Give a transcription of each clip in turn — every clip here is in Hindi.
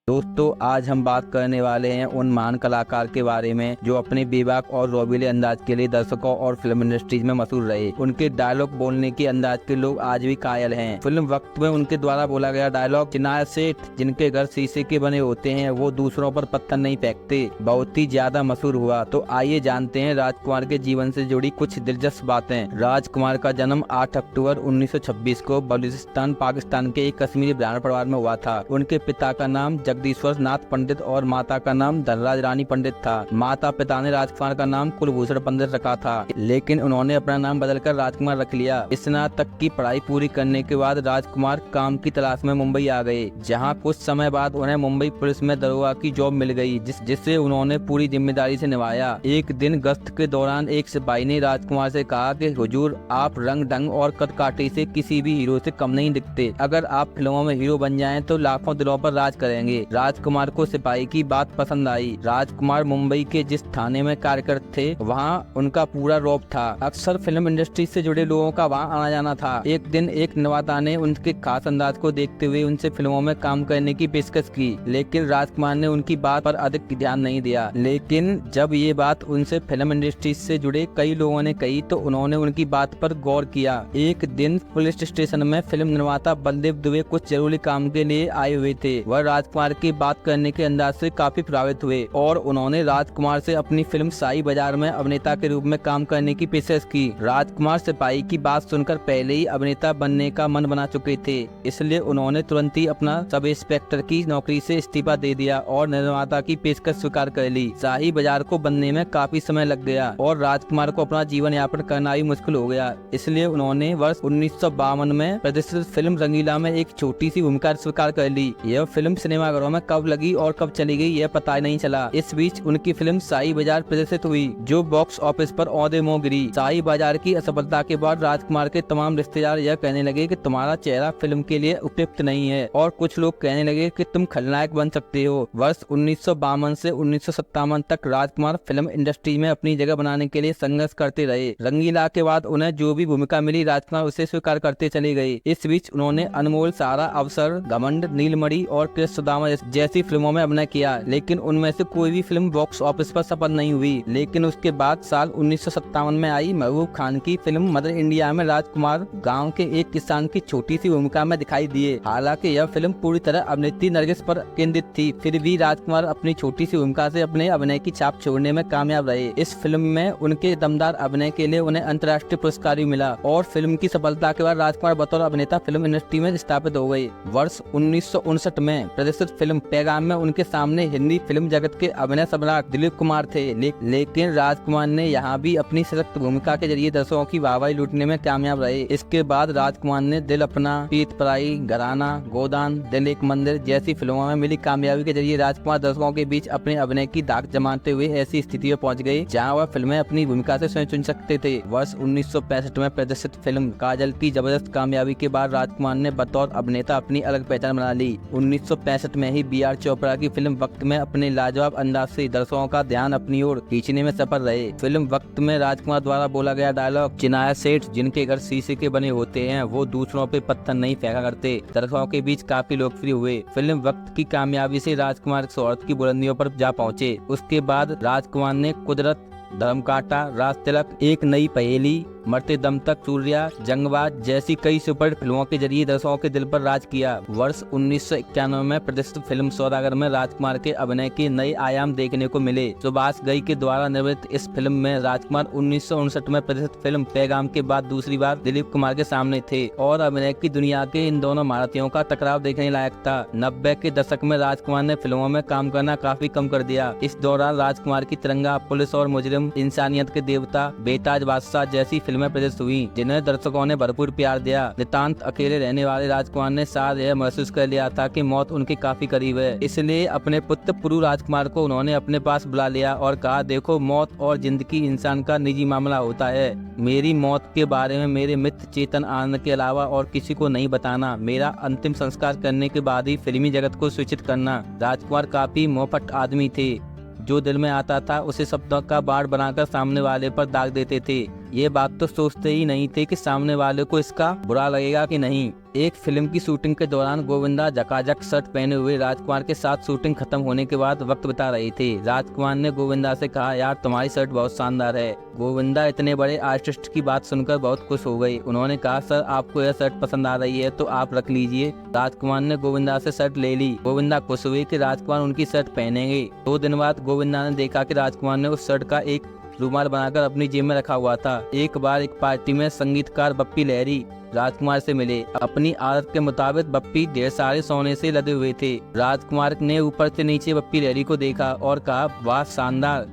दोस्तों, आज हम बात करने वाले हैं उन महान कलाकार के बारे में जो अपने बेबाक और रोबीले अंदाज के लिए दर्शकों और फिल्म इंडस्ट्रीज में मशहूर रहे। उनके डायलॉग बोलने के अंदाज के लोग आज भी कायल हैं। फिल्म वक्त में उनके द्वारा बोला गया डायलॉग चिनाया सेठ जिनके घर शीशे के बने होते हैं वो दूसरों पर पत्थर नहीं फेंकते बहुत ही ज्यादा मशहूर हुआ। तो आइए जानते हैं राजकुमार के जीवन से जुड़ी कुछ दिलचस्प बातें। राजकुमार का जन्म 8 अक्टूबर 1926 को बलूचिस्तान पाकिस्तान के एक कश्मीरी ब्राह्मण परिवार में हुआ था। उनके पिता का नाम जगदीश्वर नाथ पंडित और माता का नाम धनराज रानी पंडित था। माता पिता ने राजकुमार का नाम कुलभूषण पंडित रखा था, लेकिन उन्होंने अपना नाम बदलकर राजकुमार रख लिया। स्नातक की पढ़ाई पूरी करने के बाद राजकुमार काम की तलाश में मुंबई आ गए, जहां कुछ समय बाद उन्हें मुंबई पुलिस में दरोगा की जॉब मिल गई, जिसे उन्होंने पूरी जिम्मेदारी से निभाया। एक दिन गश्त के दौरान एक सिपाही ने राजकुमार से कहा कि हुजूर, आप रंग ढंग और कदकाठी से किसी भी हीरो से कम नहीं दिखते। अगर आप फिल्मों में हीरो बन जाएं तो लाखों दिलों पर राज करेंगे। राजकुमार को सिपाही की बात पसंद आई। राजकुमार मुंबई के जिस थाने में कार्यरत थे वहां उनका पूरा रौब था। अक्सर फिल्म इंडस्ट्री से जुड़े लोगों का वहां आना जाना था। एक दिन एक निर्माता ने उनके खास अंदाज को देखते हुए उनसे फिल्मों में काम करने की पेशकश की, लेकिन राजकुमार ने उनकी बात पर अधिक ध्यान नहीं दिया। लेकिन जब ये बात उनसे फिल्म इंडस्ट्री से जुड़े कई लोगों ने कही तो उन्होंने उनकी बात पर गौर किया। एक दिन पुलिस स्टेशन में फिल्म निर्माता बलदेव दुबे कुछ जरूरी काम के लिए आए हुए थे। वह राजकुमार की बात करने के अंदाज से काफी प्रभावित हुए और उन्होंने राजकुमार से अपनी फिल्म शाही बाजार में अभिनेता के रूप में काम करने की पेशकश की। राजकुमार सिपाही की बात सुनकर पहले ही अभिनेता बनने का मन बना चुके थे, इसलिए उन्होंने तुरंत ही अपना सब इंस्पेक्टर की नौकरी से इस्तीफा दे दिया और निर्माता की पेशकश स्वीकार कर ली। शाही बाजार को बनने में काफी समय लग गया और राजकुमार को अपना जीवन यापन करना भी मुश्किल हो गया, इसलिए उन्होंने वर्ष 1952 में प्रदर्शित फिल्म रंगीला में एक छोटी सी भूमिका स्वीकार कर ली। यह फिल्म सिनेमाघरों में कब लगी और कब चली गई यह पता नहीं चला। इस बीच उनकी फिल्म शाही बाजार प्रदर्शित हुई, जो बॉक्स ऑफिस पर औंधे मुंह गिरी। शाही बाजार की असफलता के बाद राजकुमार के तमाम रिश्तेदार यह कहने लगे कि तुम्हारा चेहरा फिल्म के लिए उपयुक्त नहीं है और कुछ लोग कहने लगे कि तुम खलनायक बन सकते हो। वर्ष 1952 से 1957 तक राजकुमार फिल्म इंडस्ट्री में अपनी जगह बनाने के लिए संघर्ष करते रहे। रंगीला के बाद उन्हें जो भी भूमिका मिली राजकुमार उसे स्वीकार करते चले गए। इस बीच उन्होंने अनमोल, सारा, अवसर, घमंड, नीलमणि और कृष्ण सुदामा जैसी फिल्मों में अभिनय किया, लेकिन उनमें से कोई भी फिल्म बॉक्स ऑफिस पर सफल नहीं हुई। लेकिन उसके बाद साल 1957 में आई महबूब खान की फिल्म मदर इंडिया में राजकुमार गांव के एक किसान की छोटी सी भूमिका में दिखाई दिए। हालांकि यह फिल्म पूरी तरह अभिनेत्री नरगिस पर केंद्रित थी, फिर भी राजकुमार अपनी छोटी सी भूमिका से अपने अभिनय की छाप छोड़ने में कामयाब रहे। इस फिल्म में उनके दमदार अभिनय के लिए उन्हें अंतर्राष्ट्रीय पुरस्कार भी मिला और फिल्म की सफलता के बाद राजकुमार बतौर अभिनेता फिल्म इंडस्ट्री में स्थापित हो गए। वर्ष 1959 में प्रदर्शित फिल्म पैगाम में उनके सामने हिंदी फिल्म जगत के अभिनय सम्राट दिलीप कुमार थे, लेकिन राजकुमार ने यहाँ भी अपनी सशक्त भूमिका के जरिए दर्शकों की वाहवाही लूटने में कामयाब रहे। इसके बाद राजकुमार ने दिल अपना, पीत पराई, घराना, गोदान, दिल एक मंदिर जैसी फिल्मों में मिली कामयाबी के जरिए राजकुमार दर्शकों के बीच अपने अभिनय की दाग जमाते हुए ऐसी स्थिति में पहुंच गए जहां वह फिल्में अपनी भूमिका से स्वयं चुन सकते थे। वर्ष 1965 में प्रदर्शित फिल्म काजल की जबरदस्त कामयाबी के बाद राजकुमार ने बतौर अभिनेता अपनी अलग पहचान बना ली। 1965 में ही बी.आर. चोपड़ा की फिल्म वक्त में अपने लाजवाब अंदाज से दर्शकों का ध्यान अपनी ओर खींचने में सफल रहे। फिल्म वक्त में राजकुमार द्वारा बोला गया डायलॉग चिनाया सेठ जिनके घर शीशे के बने होते हैं वो दूसरों पे पत्थर नहीं फेंका करते दर्शकों के बीच काफी लोकप्रिय हुए। फिल्म वक्त की कामयाबी से राजकुमार शोहरत की बुलंदियों पर जा पहुंचे। उसके बाद राजकुमार ने कुदरत, धर्म कांटा, राज तिलक, एक नई पहेली, मरते दम तक, सूर्या, जंगबाज जैसी कई सुपरहिट फिल्मों के जरिए दर्शकों के दिल पर राज किया। वर्ष 1991 में प्रदर्शित फिल्म सौदागर में राजकुमार के अभिनय के नए आयाम देखने को मिले। सुभाष घई के द्वारा निर्मित इस फिल्म में राजकुमार 1959 में प्रदर्शित फिल्म पैगाम के बाद दूसरी बार दिलीप कुमार के सामने थे और अभिनय की दुनिया के इन दोनों महारथियों का टकराव देखने लायक था। 90 के दशक में राजकुमार ने फिल्मों में काम करना काफी कम कर दिया। इस दौरान राजकुमार की तिरंगा, पुलिस और मुजरिम, इंसानियत के देवता, बेताज बादशाह जैसी फिल्में प्रदर्शित हुई जिन्हें दर्शकों ने भरपूर प्यार दिया। नितांत अकेले रहने वाले राजकुमार ने शायद यह महसूस कर लिया था कि मौत उनके काफी करीब है, इसलिए अपने पुत्र पुरु राजकुमार को उन्होंने अपने पास बुला लिया और कहा, देखो, मौत और जिंदगी इंसान का निजी मामला होता है। मेरी मौत के बारे में मेरे मित्र चेतन आनंद के अलावा और किसी को नहीं बताना। मेरा अंतिम संस्कार करने के बाद ही फिल्मी जगत को सूचित करना। राजकुमार काफी मोहफट आदमी थे, जो दिल में आता था उसे शब्दों का बाढ़ बनाकर सामने वाले पर दाग देते थे। ये बात तो सोचते ही नहीं थे कि सामने वाले को इसका बुरा लगेगा कि नहीं। एक फिल्म की शूटिंग के दौरान गोविंदा झकाझक शर्ट पहने हुए राजकुमार के साथ शूटिंग खत्म होने के बाद वक्त बिता रही थी। राजकुमार ने गोविंदा से कहा, यार तुम्हारी शर्ट बहुत शानदार है। गोविंदा इतने बड़े आर्टिस्ट की बात सुनकर बहुत खुश हो गई। उन्होंने कहा, सर आपको यह शर्ट पसंद आ रही है तो आप रख लीजिए। राजकुमार ने गोविंदा से शर्ट ले ली। गोविंदा खुश हुई कि राजकुमार उनकी शर्ट पहनेंगे। 2 दिन बाद गोविंदा ने देखा कि राजकुमार ने उस शर्ट का एक रुमाल बनाकर अपनी जेब में रखा हुआ था। एक बार एक पार्टी में संगीतकार बप्पी लहरी राजकुमार से मिले। अपनी आदत के मुताबिक बप्पी ढेर सारे सोने से लदे हुए थे। राजकुमार ने ऊपर से नीचे बप्पी लहरी को देखा और कहा, वाह शानदार,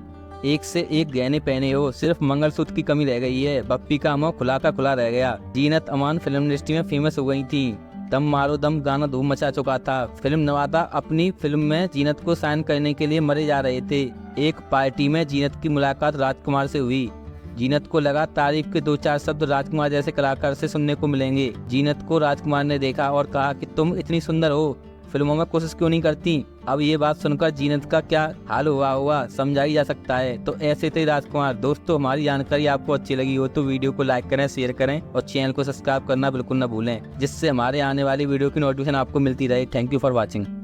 एक से एक गहने पहने हो, सिर्फ मंगलसूत्र की कमी रह गई है। बप्पी का मुंह खुला का खुला रह गया। जीनत अमान फिल्म इंडस्ट्री में फेमस हो गई थी। दम मारो दम गाना धूम मचा चुका था। फिल्म निर्माता अपनी फिल्म में जीनत को साइन करने के लिए मरे जा रहे थे। एक पार्टी में जीनत की मुलाकात राजकुमार से हुई। जीनत को लगा तारीफ के 2-4 शब्द राजकुमार जैसे कलाकार से सुनने को मिलेंगे। जीनत को राजकुमार ने देखा और कहा कि तुम इतनी सुंदर हो, फिल्मों में कोशिश क्यों नहीं करती। अब ये बात सुनकर जीनत का क्या हाल हुआ समझा ही जा सकता है। तो ऐसे थे राजकुमार। दोस्तों, हमारी जानकारी आपको अच्छी लगी हो तो वीडियो को लाइक करें, शेयर करें और चैनल को सब्सक्राइब करना बिल्कुल न भूलें, जिससे हमारे आने वाली वीडियो की नोटिफिकेशन आपको मिलती रहे। Thank you for watching.